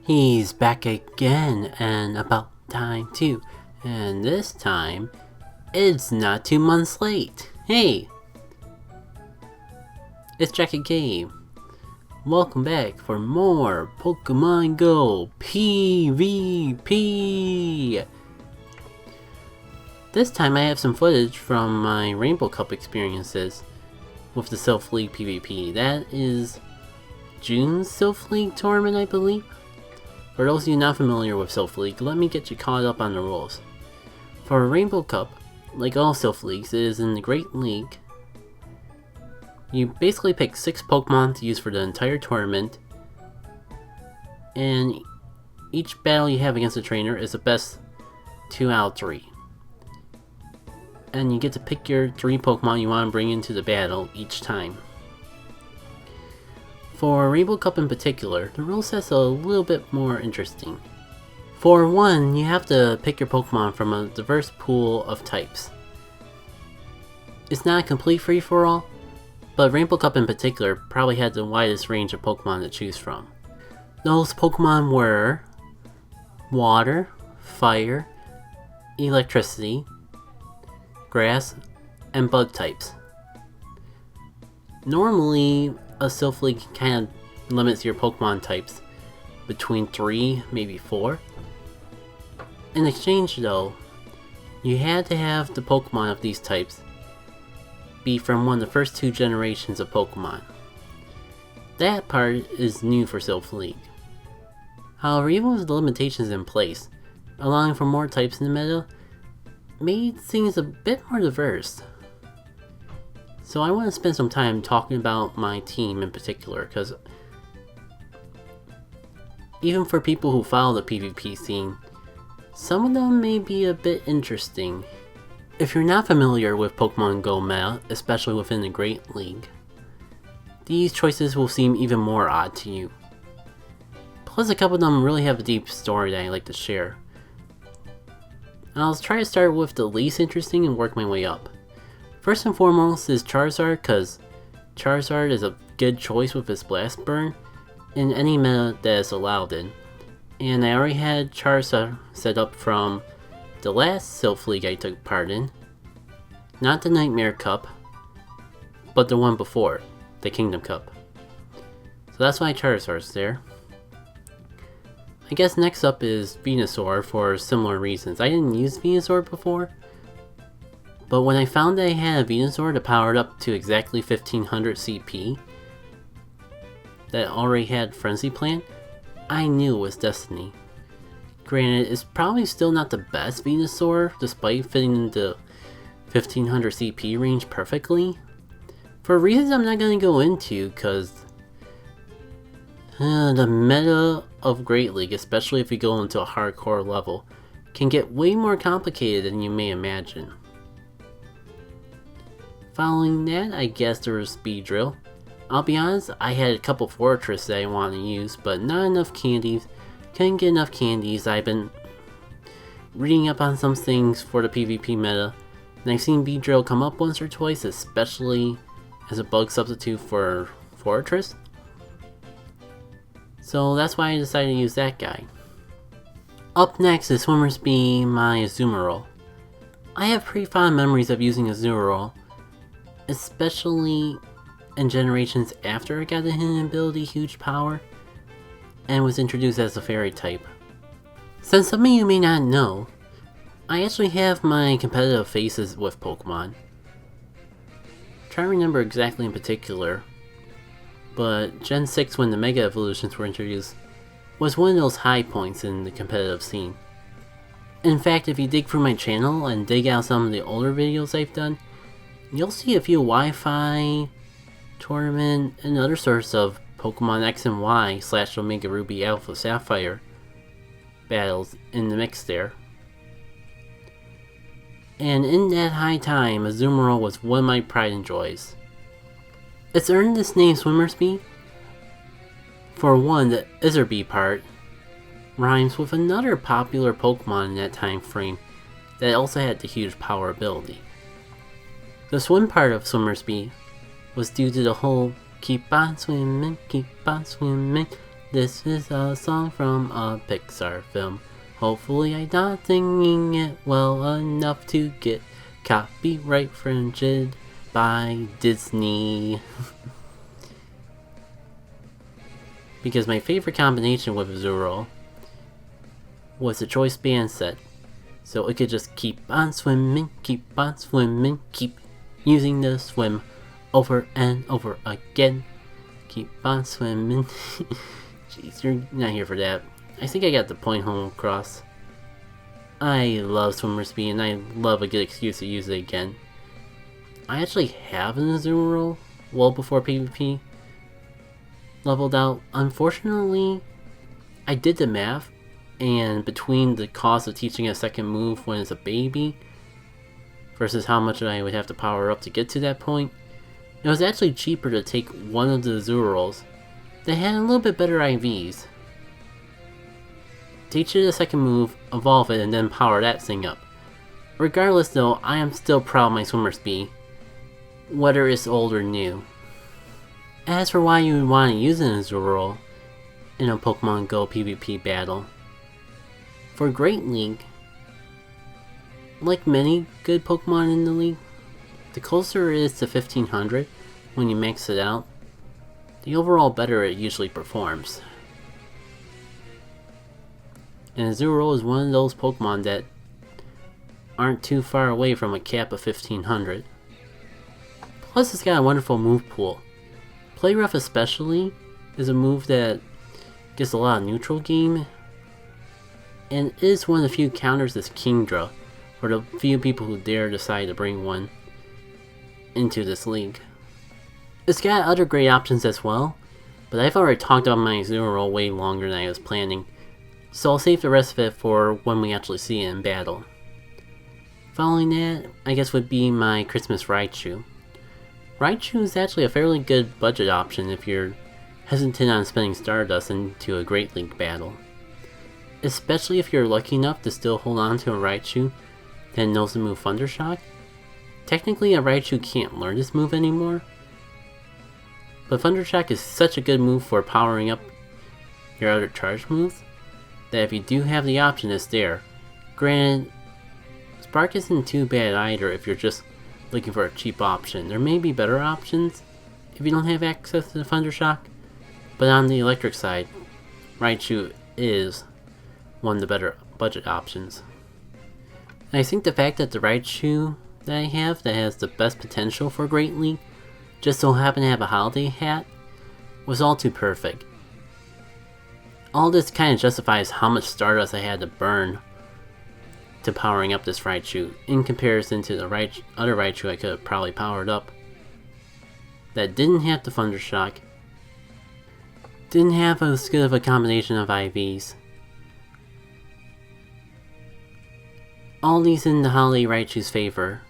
He's back again, and about time too. And this time, it's not 2 months late. Hey! It's Jacket Game. Welcome back for more Pokemon Go PvP! This time I have some footage from my Rainbow Cup experiences with the Silph League PvP. That is June's Silph League tournament, I believe. For those of you not familiar with Silph League, let me get you caught up on the rules. For Rainbow Cup, like all Silph Leagues, it is in the Great League. You basically pick 6 Pokemon to use for the entire tournament, and each battle you have against a trainer is the best 2 out of 3. And you get to pick your 3 Pokemon you want to bring into the battle each time. For Rainbow Cup in particular, the rule set's a little bit more interesting. For one, you have to pick your Pokemon from a diverse pool of types. It's not a complete free-for-all, but Rainbow Cup in particular probably had the widest range of Pokemon to choose from. Those Pokemon were water, fire, electricity, grass, and bug types. Normally, a Silph League kind of limits your Pokemon types between 3, maybe 4. In exchange though, you had to have the Pokemon of these types be from one of the first 2 generations of Pokemon. That part is new for Silph League. However, even with the limitations in place, allowing for more types in the meta made things a bit more diverse. So I want to spend some time talking about my team in particular, because even for people who follow the PvP scene, some of them may be a bit interesting. If you're not familiar with Pokemon Go meta, especially within the Great League, these choices will seem even more odd to you. Plus, a couple of them really have a deep story that I'd like to share. I'll try to start with the least interesting and work my way up. First and foremost is Charizard, because Charizard is a good choice with his Blast Burn in any meta that is allowed in. And I already had Charizard set up from the last Silph League I took part in. Not the Nightmare Cup, but the one before, the Kingdom Cup. So that's why Charizard's there. I guess next up is Venusaur for similar reasons. I didn't use Venusaur before, but when I found that I had a Venusaur that powered up to exactly 1500 CP, that already had Frenzy Plant, I knew it was destiny. Granted, it's probably still not the best Venusaur, despite fitting into 1500 CP range perfectly, for reasons I'm not going to go into, because the meta of Great League, especially if you go into a hardcore level, can get way more complicated than you may imagine. Following that, I guess there was Speedrill. I'll be honest, I had a couple Fortress that I wanted to use, but not enough candies. Couldn't get enough candies. I've been reading up on some things for the PvP meta, and I've seen Beedrill come up once or twice, especially as a bug substitute for Fortress. So that's why I decided to use that guy. Up next is Swimmersby, my Azumarill. I have pretty fond memories of using Azumarill, especially in generations after it got the hidden ability Huge Power and was introduced as a fairy type. Since some of you may not know, I actually have my competitive phases with Pokemon. Trying to remember exactly in particular, but Gen 6, when the Mega Evolutions were introduced, was one of those high points in the competitive scene. In fact, if you dig through my channel and dig out some of the older videos I've done, you'll see a few Wi-Fi, tournament, and other sorts of Pokemon X and Y / Omega Ruby Alpha Sapphire battles in the mix there. And in that high time, Azumarill was one of my pride and joys. It's earned this name Swimmersby. For one, the Izzerby part rhymes with another popular Pokemon in that time frame that also had the Huge Power ability. The swim part of Swimmersby was due to the whole keep on swimming, This is a song from a Pixar film. Hopefully I'm not singing it well enough to get copyright infringed by Disney. Because my favorite combination with Azurill was the choice band set. So it could just keep on swimming, keep using the swim over and over again. Keep on swimming. Jeez, you're not here for that. I think I got the point home across. I love Swimmer Speed and I love a good excuse to use it again. I actually have an Azurill well before PvP leveled out. Unfortunately, I did the math, and between the cost of teaching a second move when it's a baby versus how much I would have to power up to get to that point, it was actually cheaper to take one of the Azurills that had a little bit better IVs. Teach it a second move, evolve it, and then power that thing up. Regardless though, I am still proud of my Swimmer Speed, whether it's old or new. As for why you would want to use an Azurill in a Pokemon Go PvP battle, for Great League, like many good Pokemon in the league, the closer it is to 1500 when you max it out, the overall better it usually performs. And Azurill is one of those Pokemon that aren't too far away from a cap of 1500. Plus it's got a wonderful move pool. Play Rough especially is a move that gets a lot of neutral game, and is one of the few counters as Kingdra for the few people who dare decide to bring one into this league. It's got other great options as well, but I've already talked about my Azurill way longer than I was planning, so I'll save the rest of it for when we actually see it in battle. Following that, I guess would be my Christmas Raichu. Raichu is actually a fairly good budget option if you're hesitant on spending Stardust into a Great League battle. Especially if you're lucky enough to still hold on to a Raichu that knows the move Thundershock. Technically a Raichu can't learn this move anymore, but Thundershock is such a good move for powering up your other charge moves that if you do have the option, it's there. Granted, Spark isn't too bad either if you're just looking for a cheap option. There may be better options if you don't have access to the Thundershock, but on the electric side, Raichu is one of the better budget options. And I think the fact that the Raichu that I have that has the best potential for Great League just so happened to have a holiday hat was all too perfect. All this kind of justifies how much Stardust I had to burn to powering up this Raichu in comparison to the other Raichu I could have probably powered up that didn't have the Thundershock, didn't have as good of a combination of IVs. All these in the holiday Raichu's favor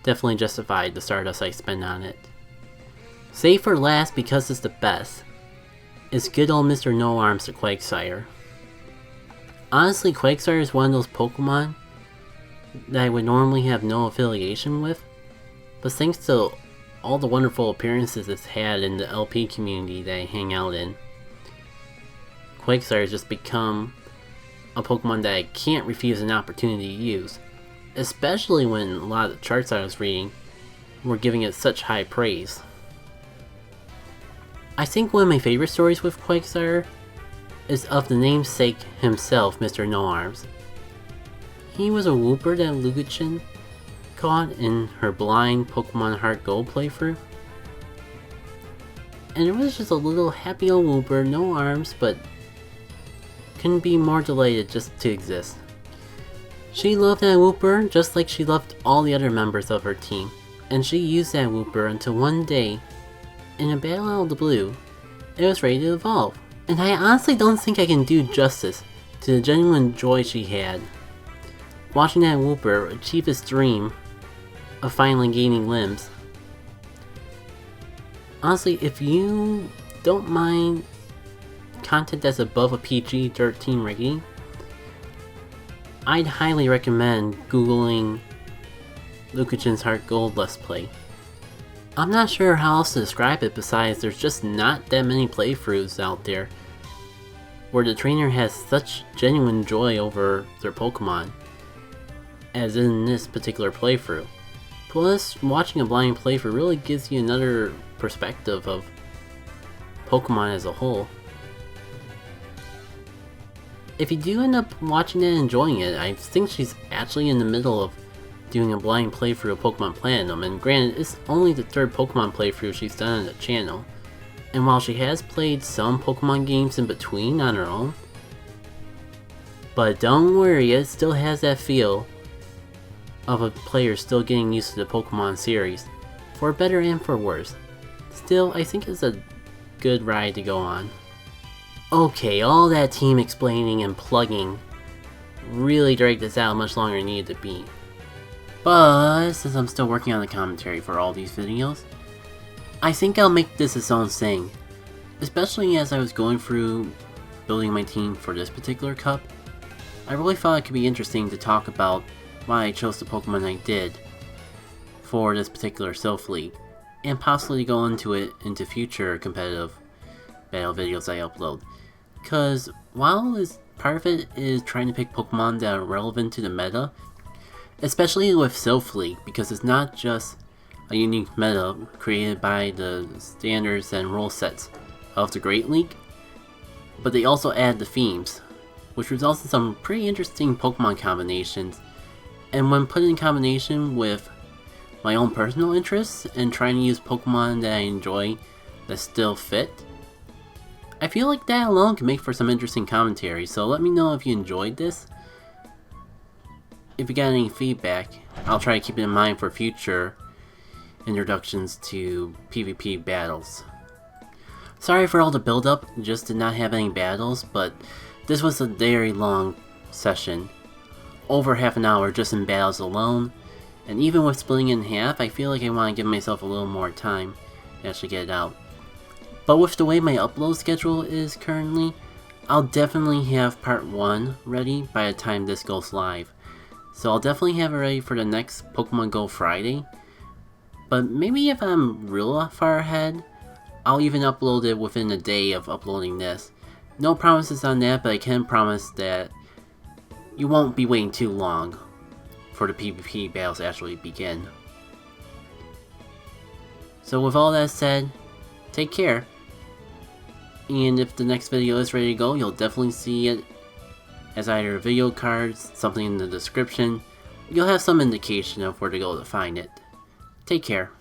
definitely justified the Stardust I spent on it. Save for last because it's the best is good old Mr. No Arms to Quagsire. Honestly, Quagsire is one of those Pokemon that I would normally have no affiliation with, but thanks to all the wonderful appearances it's had in the LP community that I hang out in, Quagsire has just become a Pokemon that I can't refuse an opportunity to use, especially when a lot of the charts I was reading were giving it such high praise. I think one of my favorite stories with Quagsire is of the namesake himself, Mr. No Arms. He was a Wooper that Lucachin caught in her blind Pokemon Heart Gold playthrough. And it was just a little happy old Wooper, no arms, but couldn't be more delighted just to exist. She loved that Wooper just like she loved all the other members of her team, and she used that Wooper until one day, in a battle out of the blue, it was ready to evolve. And I honestly don't think I can do justice to the genuine joy she had watching that Wooper achieve his dream of finally gaining limbs. Honestly, if you don't mind content that's above a PG-13 rating, I'd highly recommend googling Lucachin's Heart Gold Let's Play. I'm not sure how else to describe it besides there's just not that many playthroughs out there where the trainer has such genuine joy over their Pokemon, as in this particular playthrough. Plus, watching a blind playthrough really gives you another perspective of Pokemon as a whole. If you do end up watching it and enjoying it, I think she's actually in the middle of doing a blind playthrough of Pokemon Platinum, and granted, it's only the third Pokemon playthrough she's done on the channel. And while she has played some Pokemon games in between on her own, but don't worry, it still has that feel of a player still getting used to the Pokemon series, for better and for worse. Still, I think it's a good ride to go on. Okay, all that team explaining and plugging really dragged this out much longer than it needed to be. But since I'm still working on the commentary for all these videos, I think I'll make this its own thing. Especially as I was going through building my team for this particular cup, I really thought it could be interesting to talk about why I chose the Pokemon I did for this particular Silph League, and possibly go into future competitive battle videos I upload. Cause while part of it is trying to pick Pokemon that are relevant to the meta, especially with Silph League, because it's not just a unique meta created by the standards and rule sets of the Great League, but they also add the themes, which results in some pretty interesting Pokemon combinations, and when put in combination with my own personal interests and trying to use Pokemon that I enjoy that still fit, I feel like that alone can make for some interesting commentary. So let me know if you enjoyed this. If you got any feedback, I'll try to keep it in mind for future introductions to PvP battles. Sorry for all the build-up, just did not have any battles, but this was a very long session. Over half an hour just in battles alone, and even with splitting it in half, I feel like I want to give myself a little more time to actually get it out. But with the way my upload schedule is currently, I'll definitely have part 1 ready by the time this goes live. So I'll definitely have it ready for the next Pokemon Go Friday. But maybe if I'm real far ahead, I'll even upload it within a day of uploading this. No promises on that, but I can promise that you won't be waiting too long for the PvP battles to actually begin. So with all that said, take care. And if the next video is ready to go, you'll definitely see it as either video cards, something in the description. You'll have some indication of where to go to find it. Take care.